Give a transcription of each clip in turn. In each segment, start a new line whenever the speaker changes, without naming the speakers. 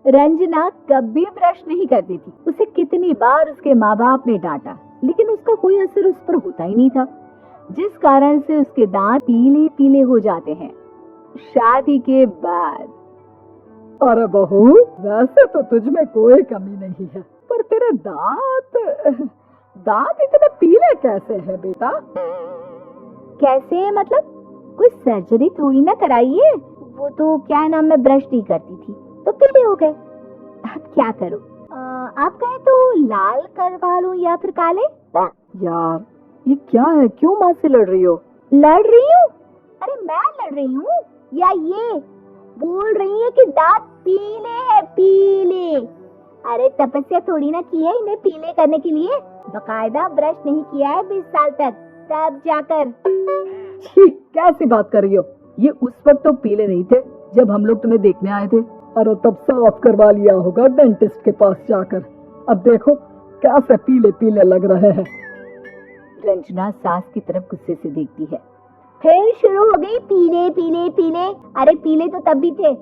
रंजना कभी ब्रश नहीं करती थी। उसे कितनी बार उसके माँ बाप ने डांटा, लेकिन उसका कोई असर उस पर होता ही नहीं था, जिस कारण से उसके दांत पीले पीले हो जाते हैं। शादी के बाद।
अरे बहू, वैसे तो तुझ में कोई कमी नहीं है, पर तेरे दांत इतने पीले कैसे हैं बेटा?
कैसे है मतलब? कोई सर्जरी थोड़ी ना कराई है। वो तो क्या नाम, मैं ब्रश नहीं करती थी तो पीले हो गए। अब क्या करूं? आप कहें तो लाल करवा लूं या फिर काले?
यार ये क्या है, क्यों माँ से लड़ रही हो?
लड़ रही हूँ? अरे मैं लड़ रही हूँ या ये बोल रही है कि दांत पीले हैं, पीले। अरे तपस्या थोड़ी ना की है इन्हें पीले करने के लिए। बकायदा ब्रश नहीं किया है 20 साल तक, तब जाकर।
ठीक, कैसी बात कर रही हो? ये उस वक्त तो पीले नहीं थे जब हम लोग तुम्हें देखने आए थे। अरे तब साफ करवा लिया होगा डेंटिस्ट के पास जाकर। अब देखो कैसे पीले पीले लग रहे हैं।
रंजना सास की तरफ गुस्से से देखती है। फिर शुरू हो गई पीले पीले पीले। अरे पीले तो तब भी थे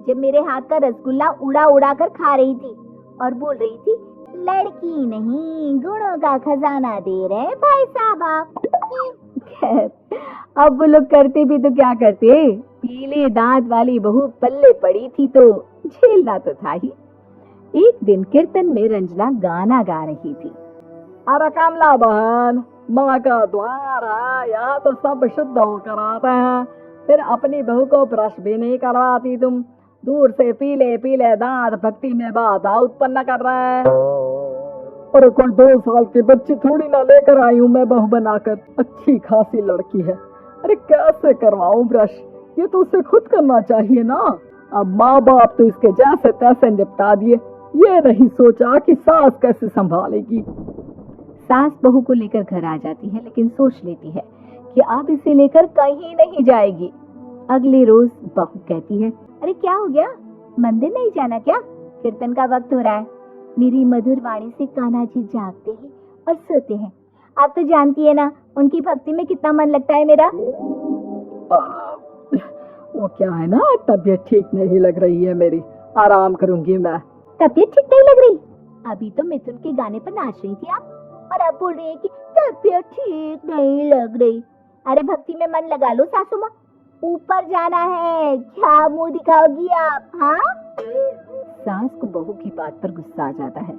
जब मेरे हाथ का रसगुल्ला उड़ा उड़ा कर खा रही थी और बोल रही थी, लड़की नहीं गुणों का खजाना दे रहे भाई साहब आप। खैर, अब वो लोग करते भी तो क्या करते, पीले दांत वाली बहू पल्ले पड़ी थी तो झेलना तो था ही। एक दिन कीर्तन में रंजना गाना गा रही थी।
अरे कमला बहन, माँ का द्वार है, यहाँ तो सब शुद्ध होकर आते हैं, फिर अपनी बहू को ब्रश भी नहीं करवाती तुम। दूर से पीले पीले दांत भक्ति में बाधा उत्पन्न कर रहे हैं। और कोई 2 साल की बच्ची थोड़ी ना लेकर आई हूँ मैं बहू बनाकर। अच्छी खासी लड़की है, अरे कैसे करवाऊं ब्रश? ये तो उसे खुद करना चाहिए ना। अब माँ बाप तो इसके जैसे तैसे निपटा दिए, ये नहीं सोचा कि सास कैसे संभालेगी।
सास बहू को लेकर घर आ जाती है, लेकिन सोच लेती है कि अब इसे लेकर कहीं नहीं जाएगी। अगले रोज बहू कहती है, अरे क्या हो गया, मंदिर नहीं जाना क्या? कीर्तन का वक्त हो रहा है। मेरी मधुर वाणी से कान्हा जी जागते हैं और सोते हैं। आप तो जानती है ना उनकी भक्ति में कितना मन लगता है मेरा।
वो क्या है ना, तबीयत ठीक नहीं लग रही है मेरी, आराम करूंगी मैं।
तबीयत ठीक नहीं लग रही? अभी तो मिथुन के गाने पर नाच रही थी आप, और अब बोल रही है कि तबीयत ठीक नहीं लग रही। अरे भक्ति में मन लगा लो सासू माँ, ऊपर जाना है, क्या मुंह दिखाओगी आप? हाँ? सास को बहू की बात पर गुस्सा आ जाता है।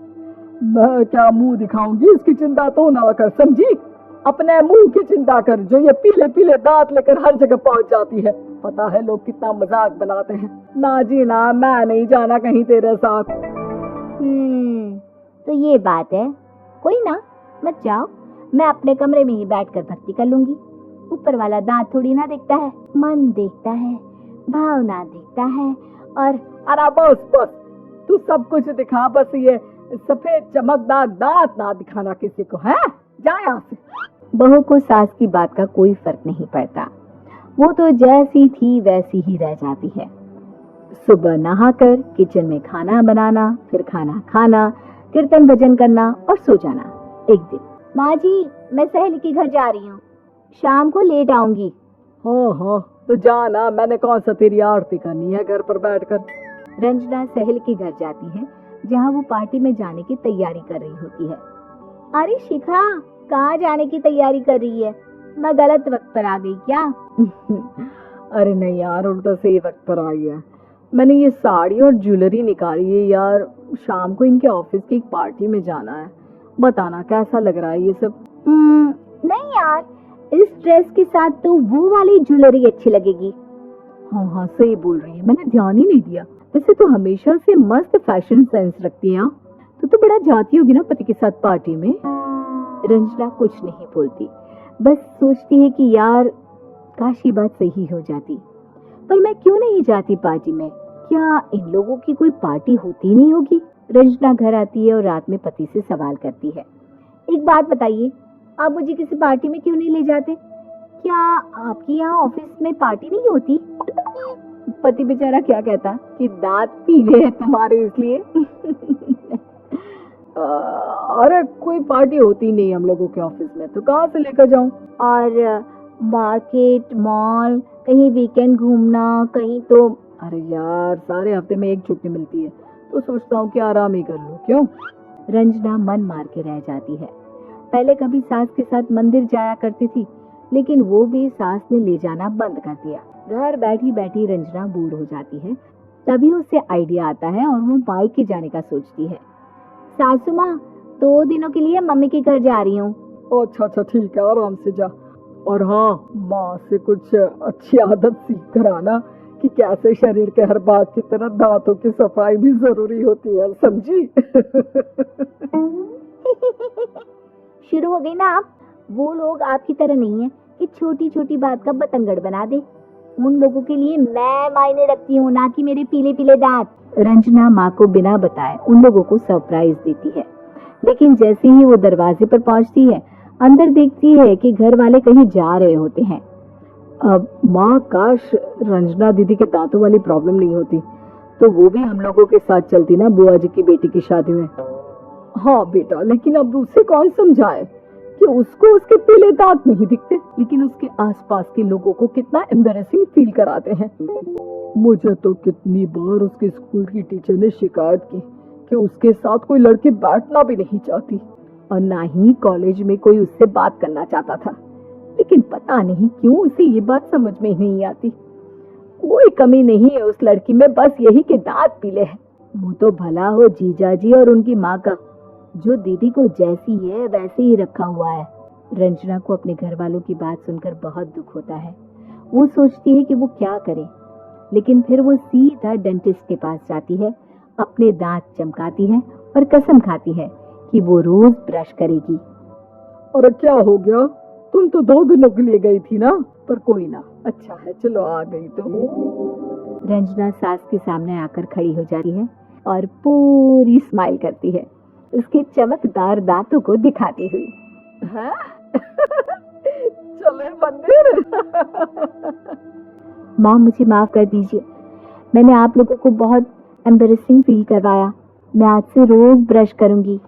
मैं क्या मुंह दिखाऊंगी, इसकी चिंता तो ना कर, समझी? अपने मुंह की चिंता कर, जो ये पीले पीले दांत लेकर हर जगह पहुंच जाती है। पता है लोग कितना मजाक बनाते हैं। ना जी ना, मैं नहीं जाना कहीं तेरे साथ।
तो ये बात है। कोई ना, मत जाओ, मैं अपने कमरे में ही बैठकर भक्ति कर लूंगी। ऊपर वाला दांत थोड़ी ना देखता है, मन देखता है, भावना देखता है। और
अरे बस बस, तू सब कुछ दिखा, बस ये सफेद चमकदार दांत ना दिखाना किसी को, है? जा यहाँ से।
बहू को सास की बात का कोई फर्क नहीं पड़ता, वो तो जैसी थी वैसी ही रह जाती है। सुबह नहाकर किचन में खाना बनाना, फिर खाना खाना, कीर्तन भजन करना और सो जाना। एक दिन, माँ जी मैं सहेली के घर जा रही हूँ, शाम को लेट आऊंगी।
हाँ, तो जाना, मैंने कौन सा तेरी आरती करनी है घर पर बैठकर।
रंजना सहेली के घर जाती है, जहाँ वो पार्टी में जाने की तैयारी कर रही होती है। अरे शिखा, कहाँ जाने की तैयारी कर रही है? मैं गलत वक्त पर आ गई क्या?
अरे नहीं यार, उल्टा सही वक्त पर आई है। मैंने ये साड़ी और ज्वेलरी निकाली है यार, शाम को इनके ऑफिस की एक पार्टी में जाना है। बताना कैसा लग रहा है ये सब?
नहीं यार, इस ड्रेस के साथ तो वो वाली ज्वेलरी अच्छी लगेगी।
हाँ सही बोल रही है, मैंने ध्यान ही नहीं दिया। वैसे तो हमेशा से मस्त फैशन सेंस रखती है। तो बड़ा जाती होगी ना पति के साथ पार्टी में।
रंजना कुछ नहीं बोलती, बस सोचती है कि यार काश ये बात सही हो जाती, पर मैं क्यों नहीं जाती पार्टी में? क्या इन लोगों की कोई पार्टी होती नहीं होगी? रंजना घर आती है और रात में पति से सवाल करती है, एक बात बताइए, आप मुझे किसी पार्टी में क्यों नहीं ले जाते? क्या आपके यहाँ ऑफिस में पार्टी नहीं होती? पति बेचारा क्या कहता कि दांत पीले हैं तुम्हारे इसलिए।
अरे कोई पार्टी होती नहीं हम लोगों के ऑफिस में, तो कहाँ से लेकर जाऊं?
और मार्केट, मॉल, कहीं वीकेंड घूमना, कहीं तो।
अरे यार, सारे हफ्ते में एक छुट्टी मिलती है, तो सोचता हूँ कि आराम ही कर लूँ। क्यों?
रंजना मन मार के रह जाती है। पहले कभी सास के साथ मंदिर जाया करती थी, लेकिन वो भी सास ने ले जाना बंद कर दिया। घर बैठी बैठी रंजना बोर हो जाती है। तभी उसे आइडिया आता है और वो मायके जाने का सोचती है। सासू माँ, 2 दिनों के लिए मम्मी के घर जा रही हूँ।
अच्छा अच्छा ठीक है, आराम से जा। और हाँ, माँ से कुछ अच्छी आदत सीख कर आना कि कैसे शरीर के हर भाग की तरह दांतों की सफाई भी जरूरी होती है, समझी?
शुरू हो गई ना आप। वो लोग आपकी तरह नहीं है कि छोटी छोटी बात का बतंगड़ बना दे। उन लोगों के लिए मैं मायने रखती हूँ, ना कि मेरे पीले पीले दांत। रंजना माँ को बिना बताए उन लोगों को सरप्राइज देती है, लेकिन जैसे ही वो दरवाजे पर पहुंचती है, अंदर देखती है कि घर वाले कहीं जा रहे होते हैं।
अब माँ, काश रंजना दीदी के दांतों वाली प्रॉब्लम नहीं होती तो वो भी हम लोगों के साथ चलती ना बुआ जी की बेटी की शादी में। हाँ बेटा, लेकिन अब उसे कौन समझाए कि उसको उसके पीले दांत नहीं दिखते, लेकिन उसके आसपास के लोगों को कितना एम्बैरेसिंग फील कराते हैं। मुझे तो कितनी बार उसके स्कूल की टीचर ने शिकायत की कि उसके साथ कोई लड़की बैठना भी नहीं चाहती, और ना ही कॉलेज में कोई उससे बात करना चाहता था। लेकिन पता नहीं क्यों उसे ये बात समझ में ही नहीं आती। कोई कमी नहीं है उस लड़की में, बस यही कि दांत पीले हैं।
वो तो भला हो जीजा जी और उनकी माँ का, जो दीदी को जैसी है वैसे ही रखा हुआ है। रंजना को अपने घर वालों की बात सुनकर बहुत दुख होता है। वो सोचती है कि वो क्या करे, लेकिन फिर वो सीधा डेंटिस्ट के पास जाती है, अपने दांत चमकाती है और कसम खाती है कि वो रोज ब्रश करेगी।
और क्या हो गया? तुम तो 2 दिनों के लिए गई थी ना, पर कोई ना, अच्छा है, चलो आ गई तो।
रंजना सास के सामने आकर खड़ी हो जाती है और पूरी स्माइल करती है, उसके चमकदार दांतों को दिखाती हुई।
हैं? चले मंदिर?
माँ, मुझे माफ कर दीजिए, मैंने आप लोगों को बहुत एम्बैरेसिंग फील करवाया। मैं आज से रोज ब्रश करूंगी।